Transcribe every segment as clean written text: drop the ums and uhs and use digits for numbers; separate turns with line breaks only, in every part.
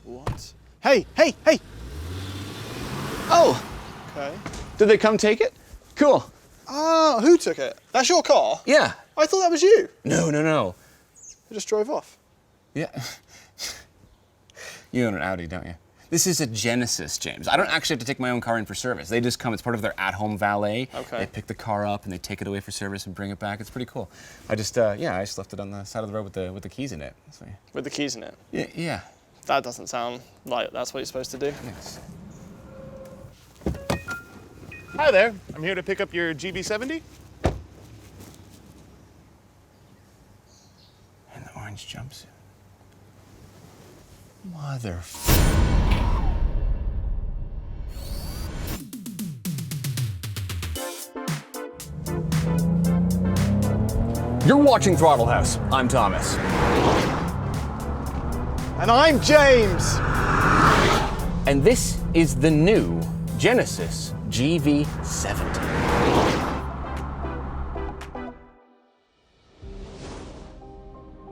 What? Hey, hey, hey!
Oh,
Okay.
did they come take it? Cool.
Ah, who took it? That's your car?
Yeah.
I thought that was you.
No.
I just drove off.
Yeah. You own an Audi, don't you? This is a Genesis, James. I don't actually have to take my own car in for service. They just come, it's part of their at-home valet.
Okay.
They pick the car up and they take it away for service and bring it back. It's pretty cool. I just left it on the side of the road with the keys in it. So,
With the keys in it?
yeah.
That doesn't sound like that's what you're supposed to do.
Yes.
Hi there, I'm here to pick up your GV70.
And the orange jumpsuit. Mother. You're watching Throttle House. I'm Thomas.
And I'm James!
And this is the new Genesis GV70.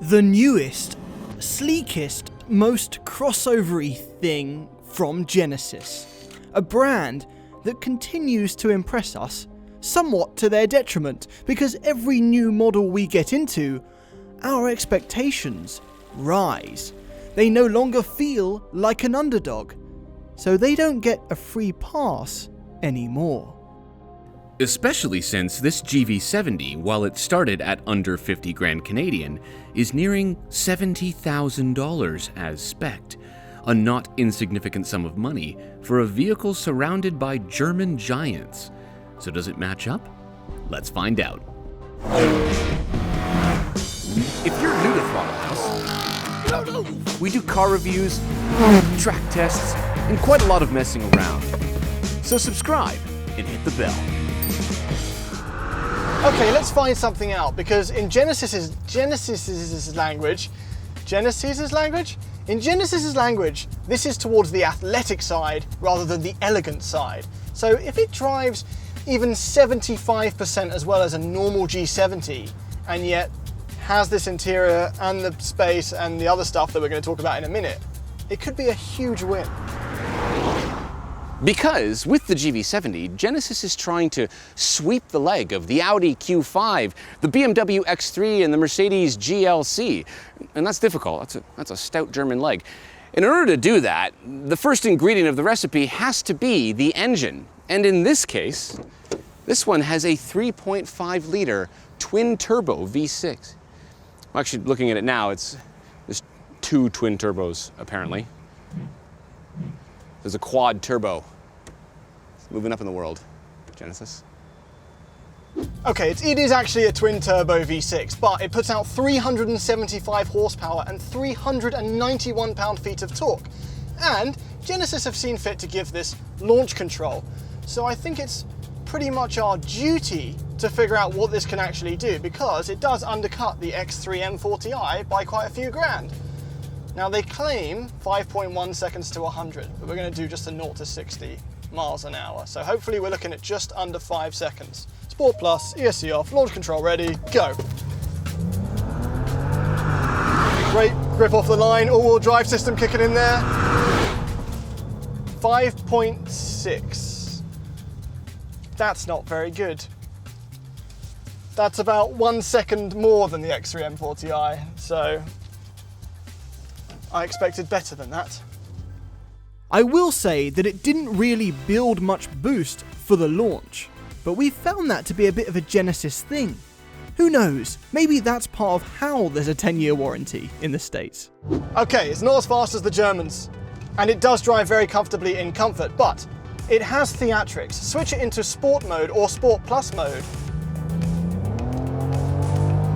The newest, sleekest, most crossover-y thing from Genesis. A brand that continues to impress us, somewhat to their detriment, because every new model we get into, our expectations rise. They no longer feel like an underdog, so they don't get a free pass anymore.
Especially since this GV70, while it started at under 50 grand Canadian, is nearing $70,000 as spec'd, a not insignificant sum of money for a vehicle surrounded by German giants. So does it match up? Let's find out. If you're new to Throttle House, we do car reviews, track tests, and quite a lot of messing around. So subscribe and hit the bell.
Okay, let's find something out, because in Genesis's language, this is towards the athletic side rather than the elegant side. So if it drives even 75% as well as a normal G70, and yet has this interior and the space and the other stuff that we're going to talk about in a minute, it could be a huge win.
Because with the GV70, Genesis is trying to sweep the leg of the Audi Q5, the BMW X3, and the Mercedes GLC. And that's difficult. That's a stout German leg. In order to do that, the first ingredient of the recipe has to be the engine. And in this case, this one has a 3.5 liter twin turbo V6. Well, actually, looking at it now, there's two twin turbos, apparently. There's a quad turbo. It's moving up in the world, Genesis.
Okay, it is actually a twin turbo V6, but it puts out 375 horsepower and 391 pound-feet of torque. And Genesis have seen fit to give this launch control. So I think it's pretty much our duty to figure out what this can actually do, because it does undercut the X3 M40i by quite a few grand. Now they claim 5.1 seconds to 100, but we're going to do just a 0 to 60 miles an hour. So hopefully we're looking at just under 5 seconds. Sport Plus, ESC off, launch control ready, go. Great grip off the line, all-wheel drive system kicking in there. 5.6. That's not very good. That's about 1 second more than the X3 M40i, so I expected better than that.
I will say that it didn't really build much boost for the launch, but we found that to be a bit of a Genesis thing. Who knows, maybe that's part of how there's a 10-year warranty in the States.
Okay, it's not as fast as the Germans, and it does drive very comfortably in comfort, but it has theatrics. Switch it into Sport mode or Sport Plus mode.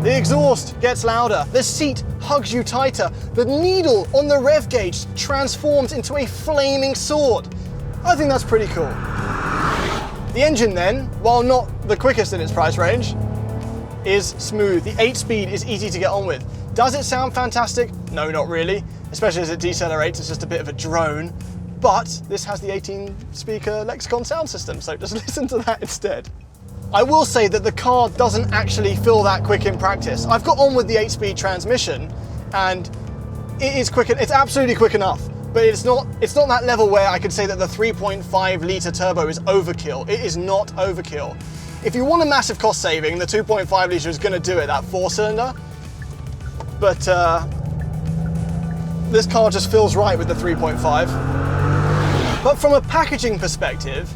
The exhaust gets louder, the seat hugs you tighter, the needle on the rev gauge transforms into a flaming sword. I think that's pretty cool. The engine then, while not the quickest in its price range, is smooth. The 8-speed is easy to get on with. Does it sound fantastic? No, not really, especially as it decelerates, it's just a bit of a drone. But this has the 18-speaker Lexicon sound system, so just listen to that instead. I will say that the car doesn't actually feel that quick in practice. I've got on with the 8-speed transmission, and it is quick. It's absolutely quick enough, but it's not that level where I could say that the 3.5 litre turbo is overkill. It is not overkill. If you want a massive cost saving, the 2.5 litre is going to do it, that 4-cylinder. But this car just feels right with the 3.5. But from a packaging perspective,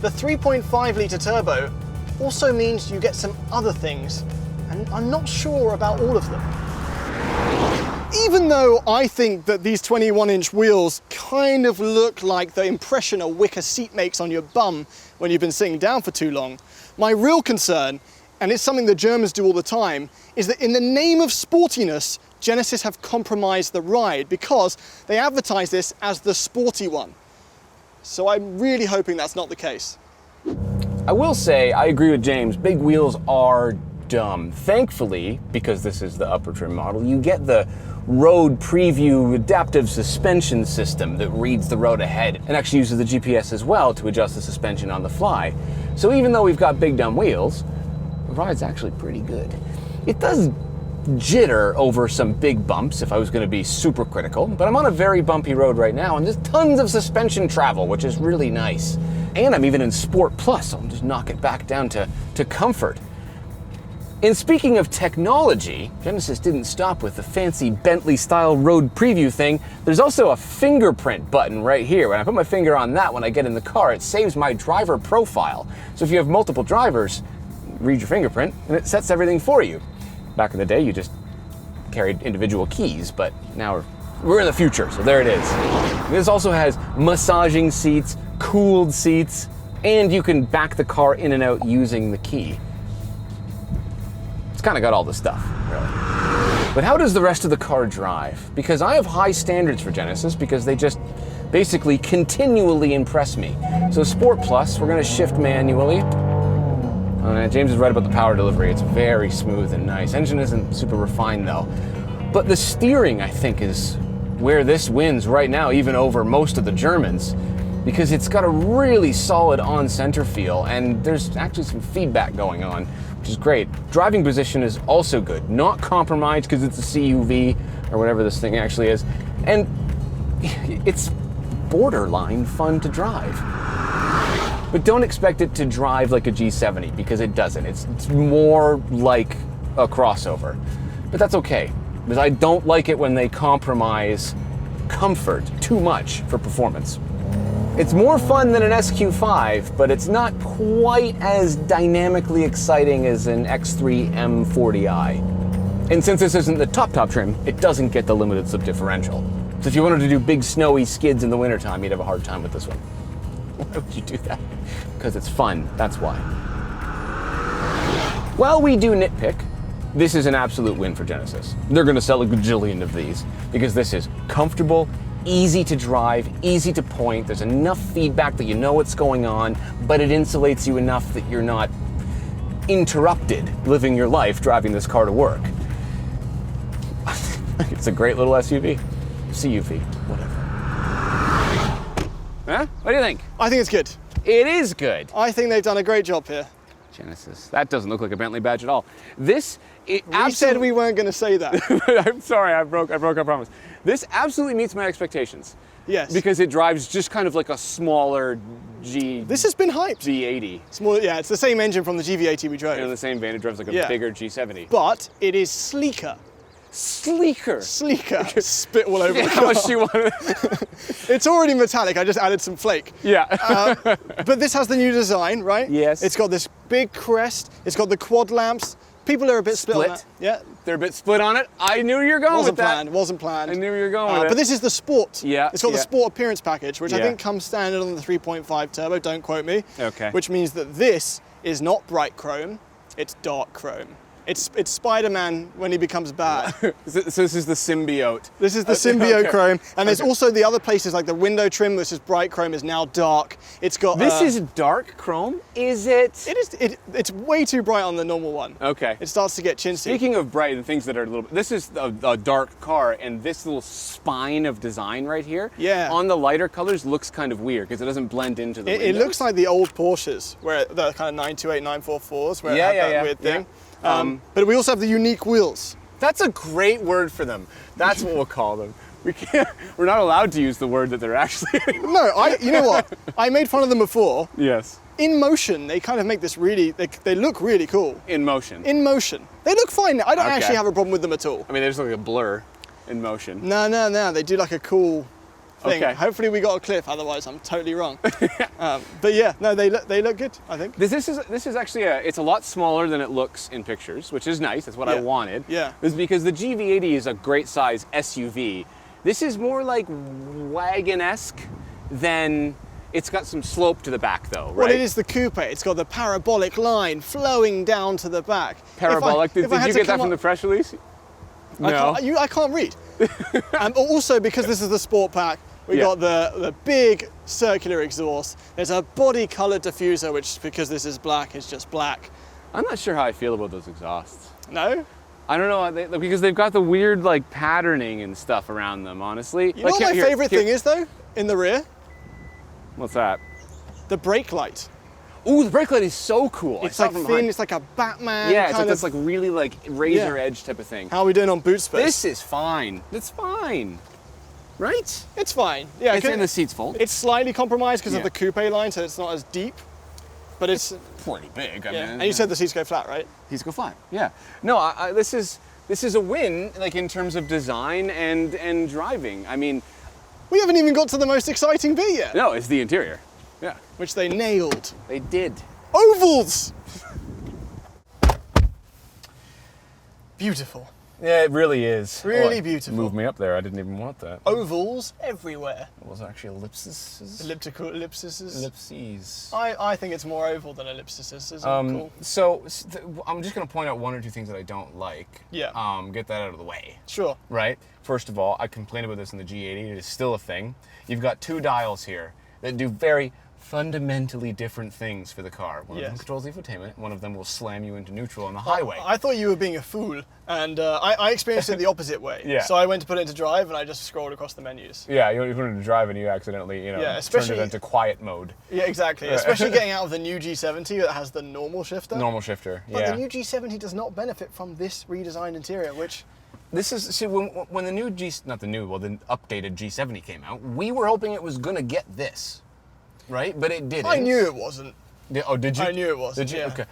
the 3.5 litre turbo also means you get some other things, and I'm not sure about all of them. Even though I think that these 21-inch wheels kind of look like the impression a wicker seat makes on your bum when you've been sitting down for too long, my real concern, and it's something the Germans do all the time, is that in the name of sportiness, Genesis have compromised the ride because they advertise this as the sporty one. So I'm really hoping that's not the case.
I will say, I agree with James, big wheels are dumb. Thankfully, because this is the upper trim model, you get the road preview adaptive suspension system that reads the road ahead and actually uses the GPS as well to adjust the suspension on the fly. So even though we've got big dumb wheels, the ride's actually pretty good. It does jitter over some big bumps if I was going to be super critical, but I'm on a very bumpy road right now and there's tons of suspension travel, which is really nice. And I'm even in Sport Plus, so I'll just knock it back down to comfort. And speaking of technology, Genesis didn't stop with the fancy Bentley-style road preview thing. There's also a fingerprint button right here. When I put my finger on that when I get in the car, it saves my driver profile. So if you have multiple drivers, read your fingerprint and it sets everything for you. Back in the day, you just carried individual keys, but now we're in the future, so there it is. This also has massaging seats, cooled seats, and you can back the car in and out using the key. It's kind of got all the stuff, really. But how does the rest of the car drive? Because I have high standards for Genesis because they just basically continually impress me. So Sport Plus, we're gonna shift manually. James is right about the power delivery. It's very smooth and nice. Engine isn't super refined though. But the steering, I think, is where this wins right now, even over most of the Germans, because it's got a really solid on-center feel and there's actually some feedback going on, which is great. Driving position is also good, not compromised because it's a CUV or whatever this thing actually is. And it's borderline fun to drive. But don't expect it to drive like a G70 because it doesn't. It's more like a crossover. But that's okay, because I don't like it when they compromise comfort too much for performance. It's more fun than an SQ5, but it's not quite as dynamically exciting as an X3 M40i. And since this isn't the top trim, it doesn't get the limited slip differential. So if you wanted to do big snowy skids in the wintertime, you'd have a hard time with this one. Why would you do that? Because it's fun, that's why. While we do nitpick, this is an absolute win for Genesis. They're gonna sell a gajillion of these because this is comfortable, easy to drive, easy to point. There's enough feedback that you know what's going on, but it insulates you enough that you're not interrupted living your life driving this car to work. It's a great little SUV, CUV, whatever. Huh? What do you think?
I think it's good.
It is good.
I think they've done a great job here.
Genesis. That doesn't look like a Bentley badge at all. This,
We said we weren't going to say that.
I'm sorry, I broke our promise. This absolutely meets my expectations.
Yes.
Because it drives just kind of like a smaller
This has been hyped.
G80.
Yeah, it's the same engine from the GV80 we drove.
In the same vein, it drives like a bigger G70.
But it is sleeker.
Sleeker.
Spit all over the
How
car.
much do you want?
It's already metallic, I just added some flake.
Yeah.
But this has the new design, right?
Yes.
It's got this big crest, it's got the quad lamps. People are a bit split on that. Yeah.
They're a bit split on it. I knew you were going with that.
Wasn't planned.
I knew you were going with it.
But this is the Sport.
Yeah.
It's got the Sport appearance package, which I
Yeah.
think comes standard on the 3.5 turbo, don't quote me.
Okay.
Which means that this is not bright chrome, it's dark chrome. It's Spider-Man when he becomes bad.
So this is the symbiote.
This is the symbiote
Okay.
chrome, and there's also the other places like the window trim, which is bright chrome, is now dark. It's got
This is dark chrome, is it?
It's way too bright on the normal one.
Okay.
It starts to get chintzy.
Speaking of bright and things that are a little bit, this is a dark car, and this little spine of design right here, on the lighter colors looks kind of weird because it doesn't blend into the
It
windows.
looks like the old Porsches, where the kind of 928, 944s, where it had that weird thing.
Yeah.
But we also have the unique wheels.
That's a great word for them. That's what we'll call them. We're not allowed to use the word that they're actually.
No, you know what? I made fun of them before.
Yes.
In motion, they kind of make this really, they look really cool.
In motion.
In motion. They look fine. I don't
Okay.
actually have a problem with them at all.
I mean, they just look like a blur in motion.
No. They do like a cool thing.
Okay.
Hopefully we got a clip, otherwise I'm totally wrong. But yeah, no, they look good, I think.
This is actually it's a lot smaller than it looks in pictures, which is nice. That's what I
Yeah.
wanted.
Yeah.
This is because the GV80 is a great size SUV. This is more like wagon-esque than. It's got some slope to the back though, right?
Well, it is the coupe. It's got the parabolic line flowing down to the back.
Parabolic. Did
If I had
you
to
get that
come
from the
up-
press release?
I can't read. Also, because this is the sport pack, we
Yeah.
got the big circular exhaust. There's a body colored diffuser, which because this is black, is just black.
I'm not sure how I feel about those exhausts.
No?
I don't know, because they've got the weird like patterning and stuff around them, honestly.
You know what my favorite thing is though? In the rear?
What's that?
The brake light.
Ooh, the brake light is so cool. I
It's
saw
like
it from
thin,
behind.
it's like a Batman
Yeah, it's like
kind
this
of.
like really like razor edge type of thing.
How are we doing on boot space?
This is fine. It's fine. Right?
It's fine. Yeah,
It's in the seats fold.
It's slightly compromised because
Yeah.
of the coupe line, so it's not as deep. But it's
pretty big. I
yeah.
mean,
And you said the seats go flat, right?
seats go flat. Yeah. No, this is a win, like in terms of design and driving. I mean,
We haven't even got to the most exciting bit yet,
no, it's the interior. Yeah.
which they nailed.
They did.
Ovals! Beautiful.
Yeah, it really is.
Really beautiful.
Move me up there. I didn't even want that.
Ovals everywhere.
It was actually ellipses.
Elliptical ellipses.
Ellipses.
I think it's more oval than ellipses. Cool.
So I'm just going to point out one or two things that I don't like.
Yeah.
Get that out of the way.
Sure.
Right? First of all, I complained about this in the G80. It is still a thing. You've got two dials here that do very fundamentally different things for the car. One of them
Yes.
controls the infotainment. One of them will slam you into neutral on the highway.
I thought you were being a fool, and I experienced it the opposite way.
Yeah.
So I went to put it into drive, and I just scrolled across the menus.
Yeah, you put it in drive and you accidentally,
Yeah,
turned
especially-
it into quiet mode.
Yeah, exactly. Especially getting out of the new G70 that has the normal shifter.
Normal shifter,
But
yeah.
the new G70 does not benefit from this redesigned interior, which
This is, see, when the new the updated G70 came out, we were hoping it was gonna get this, right? But it didn't.
I knew it wasn't.
Oh, did you?
I knew it wasn't,
Did you?
yeah.
Okay.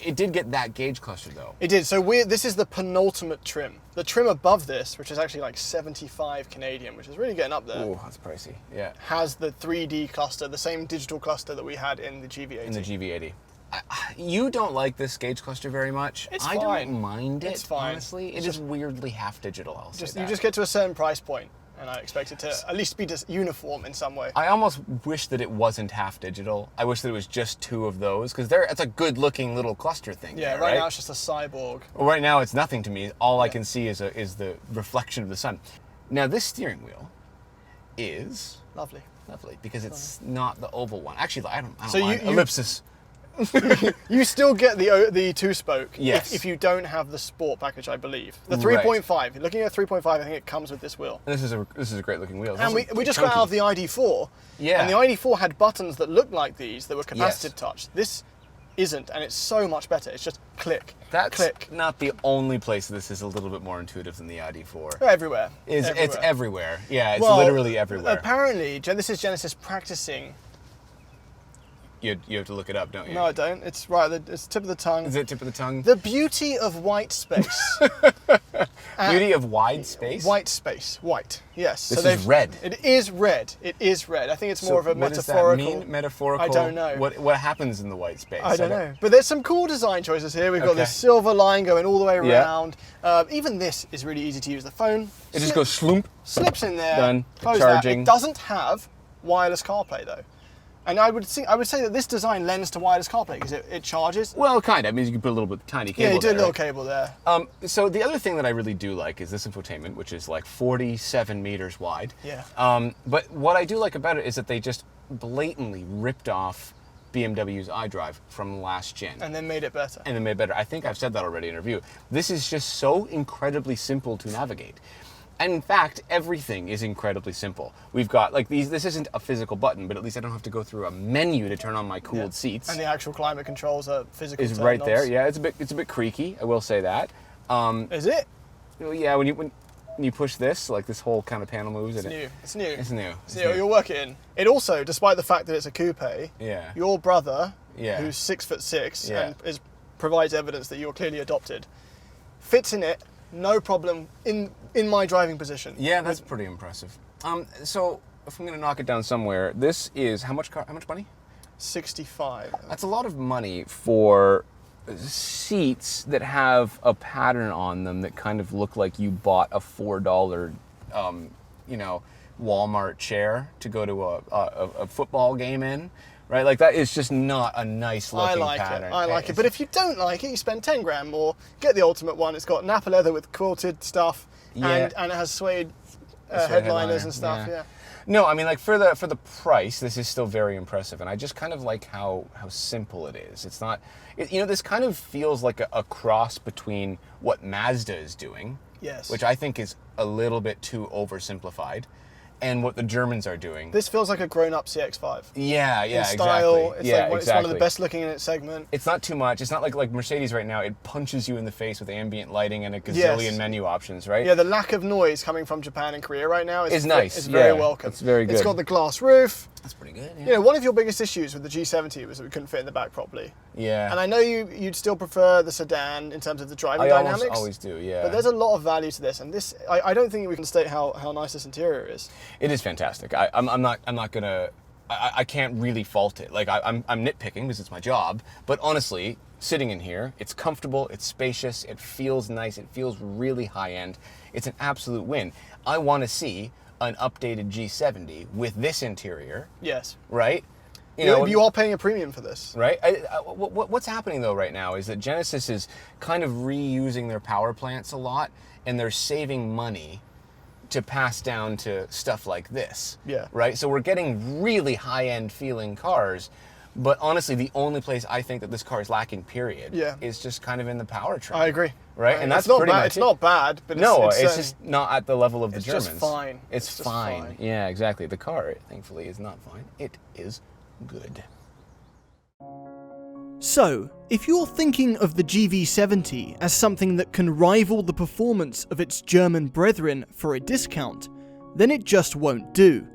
It did get that gauge cluster though.
It did. So this is the penultimate trim. The trim above this, which is actually like 75 Canadian, which is really getting up there,
Oh, that's pricey. Yeah.
has the 3D cluster, the same digital cluster that we had in the GV80.
In the GV80. You don't like this gauge cluster very much.
It's
I
fine.
don't mind it.
It's fine.
Honestly,
It's
it is
just-
weirdly half digital. I'll say
You
that.
just get to a certain price point, and I expect it to at least be just uniform in some way.
I almost wish that it wasn't half digital. I wish that it was just two of those because it's a good-looking little cluster thing.
Yeah,
there,
right now it's just a cyborg.
Well, right now it's nothing to me. All I can see is the reflection of the sun. Now this steering wheel is
Lovely.
lovely because it's not the oval one. Actually, I don't
So
mind.
you-
Ellipsis.
You still get the two-spoke
Yes.
if you don't have the sport package, I believe. The
Right.
3.5. Looking at 3.5, I think it comes with this wheel.
And this is a great looking wheel. It's
And
also
we just
chunky.
got out of the ID4.
Yeah.
And the ID4 had buttons that looked like these that were capacitive
Yes.
touch. This isn't, and it's so much better. It's just click,
That's
click.
not the only place this is a little bit more intuitive than the ID4.
They're everywhere.
It's everywhere. Yeah, it's
Well,
literally everywhere.
Apparently, this is Genesis practicing.
You have to look it up, don't you?
No, I don't. It's right. It's tip of the tongue.
Is it tip of the tongue?
The beauty of white space.
Beauty of wide space?
White space. White. Yes.
This is
they've-
red.
It is red. It is red. I think it's
So
more of a
what does
metaphorical.
that mean? Metaphorical?
I don't know.
What happens in the white space?
I don't know. But there's some cool design choices here. We've got
Okay.
this silver line going all the way
Yeah.
around. Even this is really easy to use. The phone
It just goes sloomp.
slips in there.
Done.
Close
Charging.
That. It doesn't have wireless CarPlay though. And I would say that this design lends to wireless CarPlay because it charges.
Well, kind of. I mean, you can put a little bit tiny cable
Yeah, you do a
there,
little
right?
cable there.
So the other thing that I really do like is this infotainment, which is like 47 meters wide.
Yeah.
But what I do like about it is that they just blatantly ripped off BMW's iDrive from last gen.
And then made it better.
And then made it better. I think I've said that already in a review. This is just so incredibly simple to navigate. And in fact, everything is incredibly simple. We've got like these. This isn't a physical button, but at least I don't have to go through a menu to turn on my cooled seats.
And the actual climate controls are physical.
Is right there.
turn-ons.
Yeah, it's a bit creaky. I will say that.
Is it?
Yeah, when you push this, like this whole kind of panel moves.
It's new. It's new.
It's new.
It's new. You'll work it in. It also, despite the fact that it's a coupe,
Yeah.
your brother,
Yeah.
who's 6'6"
Yeah.
and provides evidence that you're clearly adopted, fits in it, no problem in my driving position.
Yeah, that's pretty impressive. So if I'm gonna knock it down somewhere, this is how much money?
65.
That's a lot of money for seats that have a pattern on them that kind of look like you bought a $4, Walmart chair to go to a football game in, right? Like that is just not a nice looking pattern.
I like it. But if you don't like it, you spend 10 grand more. Get the ultimate one. It's got Napa leather with quilted stuff, and it has suede headliners and stuff. Yeah.
No, I mean, like for the price, this is still very impressive, and I just kind of like how simple it is. It's not, this kind of feels like a cross between what Mazda is doing,
yes,
which I think is a little bit too oversimplified, and what the Germans are doing.
This feels like a grown-up CX-5.
Yeah,
in style,
exactly.
It's one of the best looking in its segment.
It's not too much. It's not like Mercedes right now. It punches you in the face with ambient lighting and a gazillion menu options, right?
Yeah, the lack of noise coming from Japan and Korea right now is
nice.
It's very welcome.
It's very good.
It's got the glass roof.
That's pretty good. Yeah.
One of your biggest issues with the G70 was that we couldn't fit in the back properly.
Yeah.
And I know you'd still prefer the sedan in terms of the driving dynamics.
I always do, yeah.
But there's a lot of value to this, and this I don't think we can state how nice this interior is.
It is fantastic. I'm not gonna. I can't really fault it. Like I'm nitpicking because it's my job. But honestly, sitting in here, it's comfortable, it's spacious, it feels nice, it feels really high end. It's an absolute win. I want to see an updated G70 with this interior.
Yes.
Right.
You are paying a premium for this.
Right? What's happening though right now is that Genesis is kind of reusing their power plants a lot, and they're saving money to pass down to stuff like this.
Yeah.
Right? So we're getting really high-end feeling cars, but honestly, the only place I think that this car is lacking, period, is just kind of in the powertrain.
I agree.
Right? And that's
not
pretty
bad.
much
It's not bad, but
it's just not at the level of the Germans.
It's just fine.
It's fine. Yeah, exactly. The car, thankfully, is not fine. It is good.
So, if you're thinking of the GV70 as something that can rival the performance of its German brethren for a discount, then it just won't do.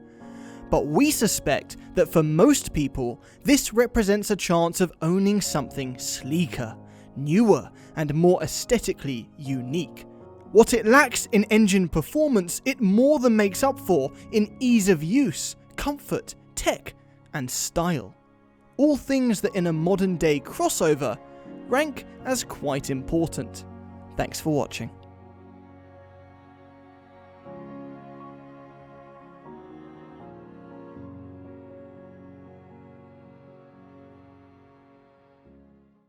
But we suspect that for most people, this represents a chance of owning something sleeker, newer, and more aesthetically unique. What it lacks in engine performance, it more than makes up for in ease of use, comfort, tech, and style. All things that in a modern day crossover rank as quite important. Thanks for watching.